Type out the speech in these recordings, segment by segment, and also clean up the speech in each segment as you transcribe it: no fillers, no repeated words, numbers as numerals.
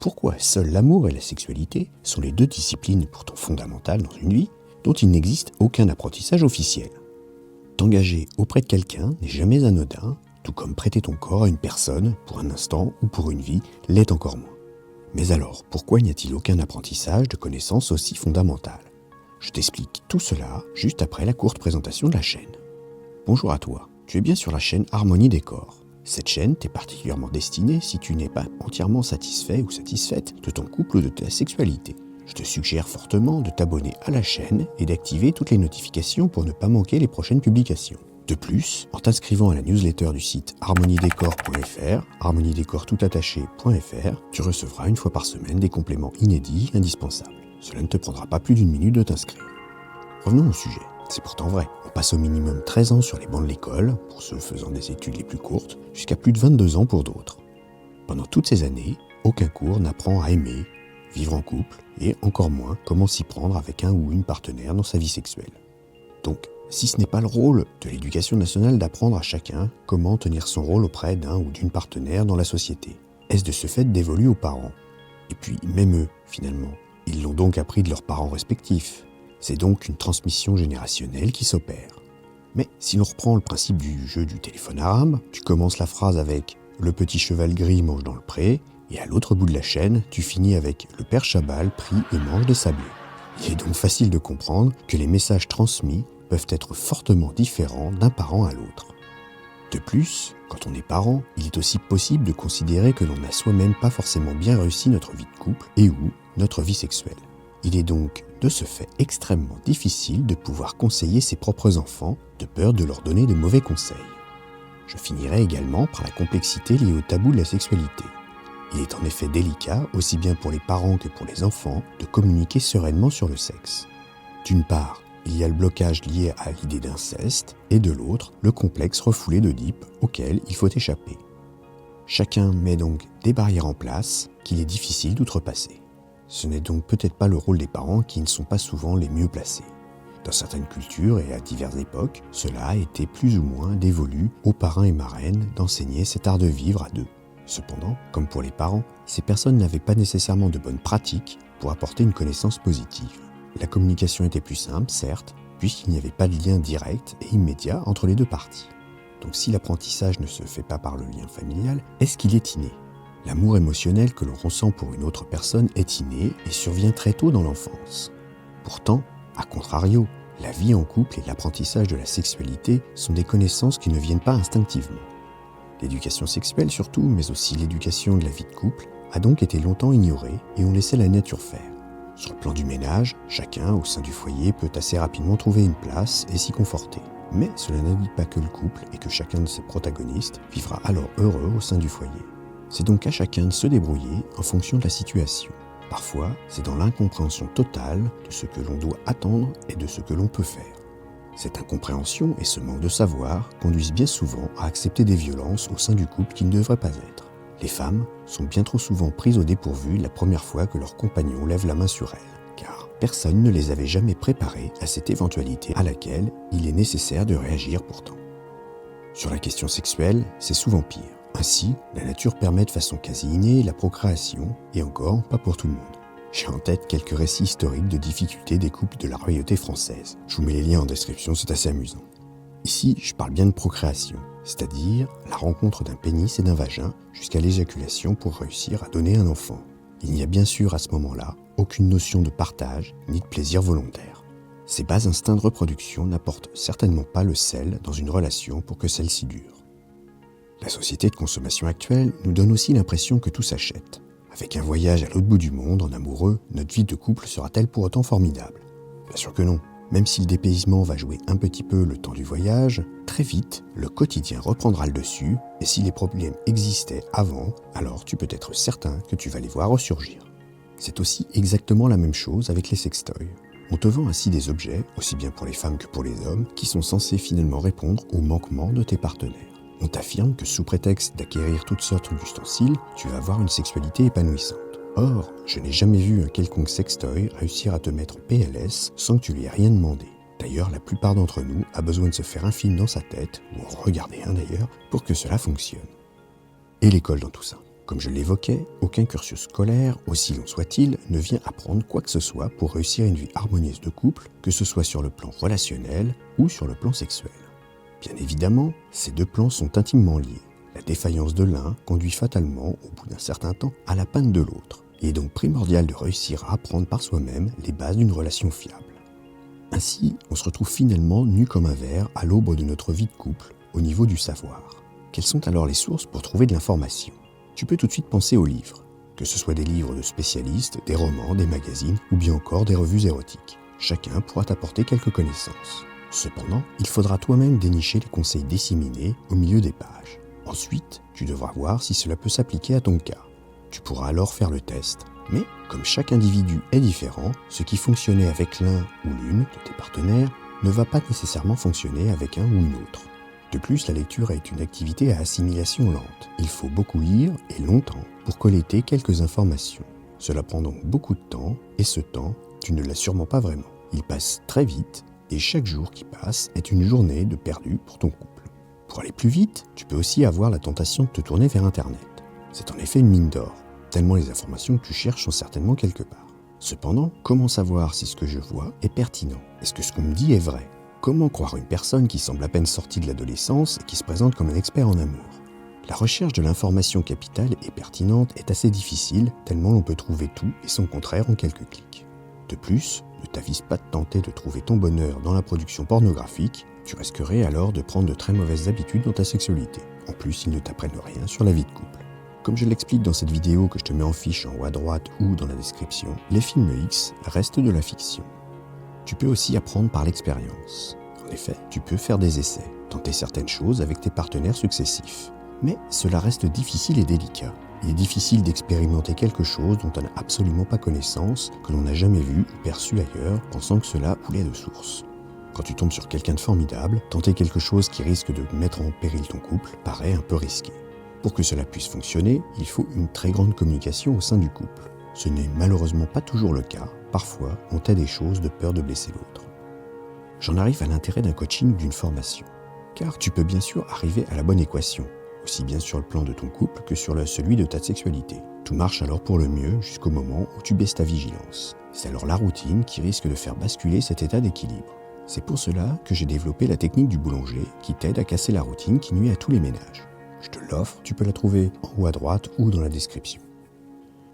Pourquoi seuls l'amour et la sexualité sont les deux disciplines pourtant fondamentales dans une vie dont il n'existe aucun apprentissage officiel? T'engager auprès de quelqu'un n'est jamais anodin, tout comme prêter ton corps à une personne, pour un instant ou pour une vie, l'est encore moins. Mais alors, pourquoi n'y a-t-il aucun apprentissage de connaissances aussi fondamentales? Je t'explique tout cela juste après la courte présentation de la chaîne. Bonjour à toi, tu es bien sur la chaîne Harmonie des corps. Cette chaîne t'est particulièrement destinée si tu n'es pas entièrement satisfait ou satisfaite de ton couple ou de ta sexualité. Je te suggère fortement de t'abonner à la chaîne et d'activer toutes les notifications pour ne pas manquer les prochaines publications. De plus, en t'inscrivant à la newsletter du site harmoniedécor.fr, harmoniedécor.fr, tu recevras une fois par semaine des compléments inédits indispensables. Cela ne te prendra pas plus d'une minute de t'inscrire. Revenons au sujet. C'est pourtant vrai. On passe au minimum 13 ans sur les bancs de l'école, pour ceux faisant des études les plus courtes, jusqu'à plus de 22 ans pour d'autres. Pendant toutes ces années, aucun cours n'apprend à aimer, vivre en couple, et encore moins comment s'y prendre avec un ou une partenaire dans sa vie sexuelle. Donc, si ce n'est pas le rôle de l'éducation nationale d'apprendre à chacun comment tenir son rôle auprès d'un ou d'une partenaire dans la société, est-ce de ce fait dévolu aux parents? Et puis, même eux, finalement, ils l'ont donc appris de leurs parents respectifs. C'est donc une transmission générationnelle qui s'opère. Mais si l'on reprend le principe du jeu du téléphone arabe, tu commences la phrase avec « le petit cheval gris mange dans le pré » et à l'autre bout de la chaîne, tu finis avec « le père Chabal prie et mange des sablés ». Il est donc facile de comprendre que les messages transmis peuvent être fortement différents d'un parent à l'autre. De plus, quand on est parent, il est aussi possible de considérer que l'on n'a soi-même pas forcément bien réussi notre vie de couple et ou notre vie sexuelle. Il est donc, de ce fait, extrêmement difficile de pouvoir conseiller ses propres enfants, de peur de leur donner de mauvais conseils. Je finirai également par la complexité liée au tabou de la sexualité. Il est en effet délicat, aussi bien pour les parents que pour les enfants, de communiquer sereinement sur le sexe. D'une part, il y a le blocage lié à l'idée d'inceste, et de l'autre, le complexe refoulé d'Oedipe auquel il faut échapper. Chacun met donc des barrières en place qu'il est difficile d'outrepasser. Ce n'est donc peut-être pas le rôle des parents qui ne sont pas souvent les mieux placés. Dans certaines cultures et à diverses époques, cela a été plus ou moins dévolu aux parrains et marraines d'enseigner cet art de vivre à deux. Cependant, comme pour les parents, ces personnes n'avaient pas nécessairement de bonnes pratiques pour apporter une connaissance positive. La communication était plus simple, certes, puisqu'il n'y avait pas de lien direct et immédiat entre les deux parties. Donc si l'apprentissage ne se fait pas par le lien familial, est-ce qu'il est inné ? L'amour émotionnel que l'on ressent pour une autre personne est inné et survient très tôt dans l'enfance. Pourtant, à contrario, la vie en couple et l'apprentissage de la sexualité sont des connaissances qui ne viennent pas instinctivement. L'éducation sexuelle surtout, mais aussi l'éducation de la vie de couple, a donc été longtemps ignorée et on laissait la nature faire. Sur le plan du ménage, chacun au sein du foyer peut assez rapidement trouver une place et s'y conforter. Mais cela n'indique pas que le couple et que chacun de ses protagonistes vivra alors heureux au sein du foyer. C'est donc à chacun de se débrouiller en fonction de la situation. Parfois, c'est dans l'incompréhension totale de ce que l'on doit attendre et de ce que l'on peut faire. Cette incompréhension et ce manque de savoir conduisent bien souvent à accepter des violences au sein du couple qui ne devraient pas être. Les femmes sont bien trop souvent prises au dépourvu la première fois que leur compagnon lève la main sur elles, car personne ne les avait jamais préparées à cette éventualité à laquelle il est nécessaire de réagir pourtant. Sur la question sexuelle, c'est souvent pire. Ainsi, la nature permet de façon quasi innée la procréation, et encore pas pour tout le monde. J'ai en tête quelques récits historiques de difficultés des couples de la royauté française. Je vous mets les liens en description, c'est assez amusant. Ici, je parle bien de procréation, c'est-à-dire la rencontre d'un pénis et d'un vagin jusqu'à l'éjaculation pour réussir à donner un enfant. Il n'y a bien sûr à ce moment-là aucune notion de partage ni de plaisir volontaire. Ces bas instincts de reproduction n'apportent certainement pas le sel dans une relation pour que celle-ci dure. La société de consommation actuelle nous donne aussi l'impression que tout s'achète. Avec un voyage à l'autre bout du monde en amoureux, notre vie de couple sera-t-elle pour autant formidable? Bien sûr que non. Même si le dépaysement va jouer un petit peu le temps du voyage, très vite, le quotidien reprendra le dessus, et si les problèmes existaient avant, alors tu peux être certain que tu vas les voir ressurgir. C'est aussi exactement la même chose avec les sextoys. On te vend ainsi des objets, aussi bien pour les femmes que pour les hommes, qui sont censés finalement répondre aux manquements de tes partenaires. On t'affirme que sous prétexte d'acquérir toutes sortes d'ustensiles, tu vas avoir une sexualité épanouissante. Or, je n'ai jamais vu un quelconque sextoy réussir à te mettre en PLS sans que tu lui aies rien demandé. D'ailleurs, la plupart d'entre nous a besoin de se faire un film dans sa tête, ou en regarder un d'ailleurs, pour que cela fonctionne. Et l'école dans tout ça. Comme je l'évoquais, aucun cursus scolaire, aussi long soit-il, ne vient apprendre quoi que ce soit pour réussir une vie harmonieuse de couple, que ce soit sur le plan relationnel ou sur le plan sexuel. Bien évidemment, ces deux plans sont intimement liés. La défaillance de l'un conduit fatalement, au bout d'un certain temps, à la panne de l'autre. Il est donc primordial de réussir à apprendre par soi-même les bases d'une relation fiable. Ainsi, on se retrouve finalement nu comme un verre à l'aube de notre vie de couple, au niveau du savoir. Quelles sont alors les sources pour trouver de l'information ? Tu peux tout de suite penser aux livres, que ce soit des livres de spécialistes, des romans, des magazines ou bien encore des revues érotiques. Chacun pourra t'apporter quelques connaissances. Cependant, il faudra toi-même dénicher les conseils disséminés au milieu des pages. Ensuite, tu devras voir si cela peut s'appliquer à ton cas. Tu pourras alors faire le test. Mais, comme chaque individu est différent, ce qui fonctionnait avec l'un ou l'une de tes partenaires ne va pas nécessairement fonctionner avec un ou une autre. De plus, la lecture est une activité à assimilation lente. Il faut beaucoup lire et longtemps pour collecter quelques informations. Cela prend donc beaucoup de temps et ce temps, tu ne l'as sûrement pas vraiment. Il passe très vite et chaque jour qui passe est une journée de perdu pour ton couple. Pour aller plus vite, tu peux aussi avoir la tentation de te tourner vers Internet. C'est en effet une mine d'or, tellement les informations que tu cherches sont certainement quelque part. Cependant, comment savoir si ce que je vois est pertinent ? Est-ce que ce qu'on me dit est vrai ? Comment croire une personne qui semble à peine sortie de l'adolescence et qui se présente comme un expert en amour ? La recherche de l'information capitale et pertinente est assez difficile, tellement l'on peut trouver tout et son contraire en quelques clics. De plus, ne t'avise pas de tenter de trouver ton bonheur dans la production pornographique, tu risquerais alors de prendre de très mauvaises habitudes dans ta sexualité. En plus, ils ne t'apprennent rien sur la vie de couple. Comme je l'explique dans cette vidéo que je te mets en fiche en haut à droite ou dans la description, les films X restent de la fiction. Tu peux aussi apprendre par l'expérience. En effet, tu peux faire des essais, tenter certaines choses avec tes partenaires successifs. Mais cela reste difficile et délicat. Il est difficile d'expérimenter quelque chose dont on n'a absolument pas connaissance, que l'on n'a jamais vu ou perçu ailleurs, pensant que cela coulait de source. Quand tu tombes sur quelqu'un de formidable, tenter quelque chose qui risque de mettre en péril ton couple paraît un peu risqué. Pour que cela puisse fonctionner, il faut une très grande communication au sein du couple. Ce n'est malheureusement pas toujours le cas. Parfois, on tait des choses de peur de blesser l'autre. J'en arrive à l'intérêt d'un coaching ou d'une formation. Car tu peux bien sûr arriver à la bonne équation, aussi bien sur le plan de ton couple que sur celui de ta sexualité. Tout marche alors pour le mieux jusqu'au moment où tu baisses ta vigilance. C'est alors la routine qui risque de faire basculer cet état d'équilibre. C'est pour cela que j'ai développé la technique du boulanger qui t'aide à casser la routine qui nuit à tous les ménages. Je te l'offre, tu peux la trouver en haut à droite ou dans la description.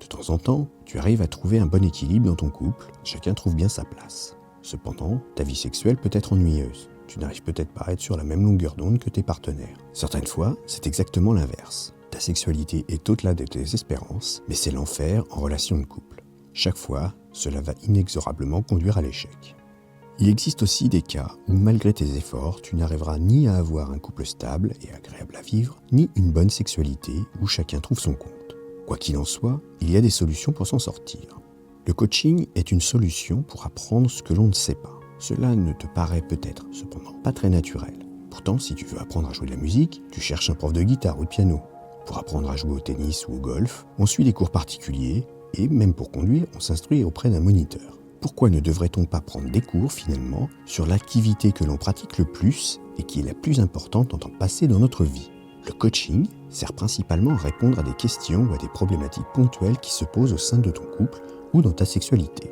De temps en temps, tu arrives à trouver un bon équilibre dans ton couple, chacun trouve bien sa place. Cependant, ta vie sexuelle peut être ennuyeuse. Tu n'arrives peut-être pas à être sur la même longueur d'onde que tes partenaires. Certaines fois, c'est exactement l'inverse. Ta sexualité est au-delà de tes espérances, mais c'est l'enfer en relation de couple. Chaque fois, cela va inexorablement conduire à l'échec. Il existe aussi des cas où, malgré tes efforts, tu n'arriveras ni à avoir un couple stable et agréable à vivre, ni une bonne sexualité où chacun trouve son compte. Quoi qu'il en soit, il y a des solutions pour s'en sortir. Le coaching est une solution pour apprendre ce que l'on ne sait pas. Cela ne te paraît peut-être, cependant, pas très naturel. Pourtant, si tu veux apprendre à jouer de la musique, tu cherches un prof de guitare ou de piano. Pour apprendre à jouer au tennis ou au golf, on suit des cours particuliers et même pour conduire, on s'instruit auprès d'un moniteur. Pourquoi ne devrait-on pas prendre des cours, finalement, sur l'activité que l'on pratique le plus et qui est la plus importante en temps passé dans notre vie ? Le coaching sert principalement à répondre à des questions ou à des problématiques ponctuelles qui se posent au sein de ton couple ou dans ta sexualité.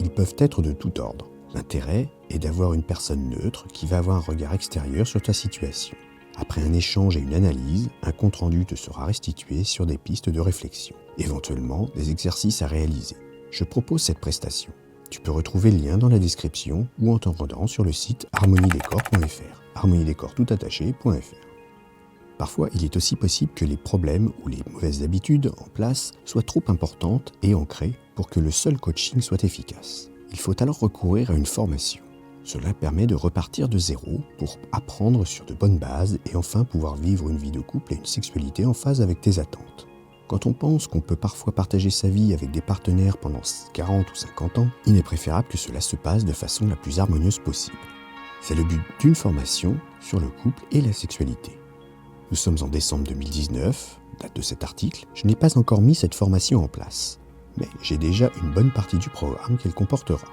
Ils peuvent être de tout ordre. L'intérêt est d'avoir une personne neutre qui va avoir un regard extérieur sur ta situation. Après un échange et une analyse, un compte-rendu te sera restitué sur des pistes de réflexion, éventuellement des exercices à réaliser. Je propose cette prestation. Tu peux retrouver le lien dans la description ou en t'en rendant sur le site harmoniedécor.fr, harmoniedécortoutattaché.fr. Parfois, il est aussi possible que les problèmes ou les mauvaises habitudes en place soient trop importantes et ancrées pour que le seul coaching soit efficace. Il faut alors recourir à une formation. Cela permet de repartir de zéro pour apprendre sur de bonnes bases et enfin pouvoir vivre une vie de couple et une sexualité en phase avec tes attentes. Quand on pense qu'on peut parfois partager sa vie avec des partenaires pendant 40 ou 50 ans, il est préférable que cela se passe de façon la plus harmonieuse possible. C'est le but d'une formation sur le couple et la sexualité. Nous sommes en décembre 2019, date de cet article, je n'ai pas encore mis cette formation en place, mais j'ai déjà une bonne partie du programme qu'elle comportera.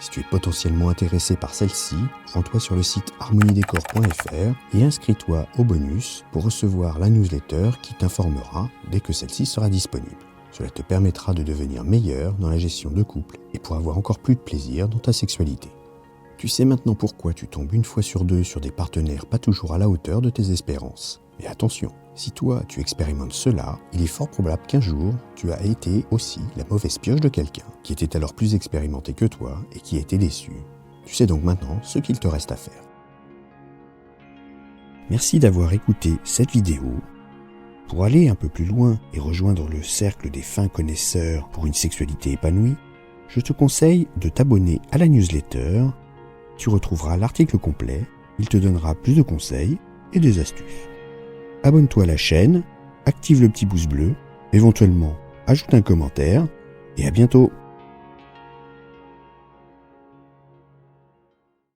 Si tu es potentiellement intéressé par celle-ci, rends-toi sur le site harmoniedécor.fr et inscris-toi au bonus pour recevoir la newsletter qui t'informera dès que celle-ci sera disponible. Cela te permettra de devenir meilleur dans la gestion de couple et pour avoir encore plus de plaisir dans ta sexualité. Tu sais maintenant pourquoi tu tombes une fois sur deux sur des partenaires pas toujours à la hauteur de tes espérances. Mais attention, si toi tu expérimentes cela, il est fort probable qu'un jour tu as été aussi la mauvaise pioche de quelqu'un qui était alors plus expérimenté que toi et qui a été déçu. Tu sais donc maintenant ce qu'il te reste à faire. Merci d'avoir écouté cette vidéo. Pour aller un peu plus loin et rejoindre le cercle des fins connaisseurs pour une sexualité épanouie, je te conseille de t'abonner à la newsletter. Tu retrouveras l'article complet, il te donnera plus de conseils et des astuces. Abonne-toi à la chaîne, active le petit pouce bleu, éventuellement ajoute un commentaire et à bientôt.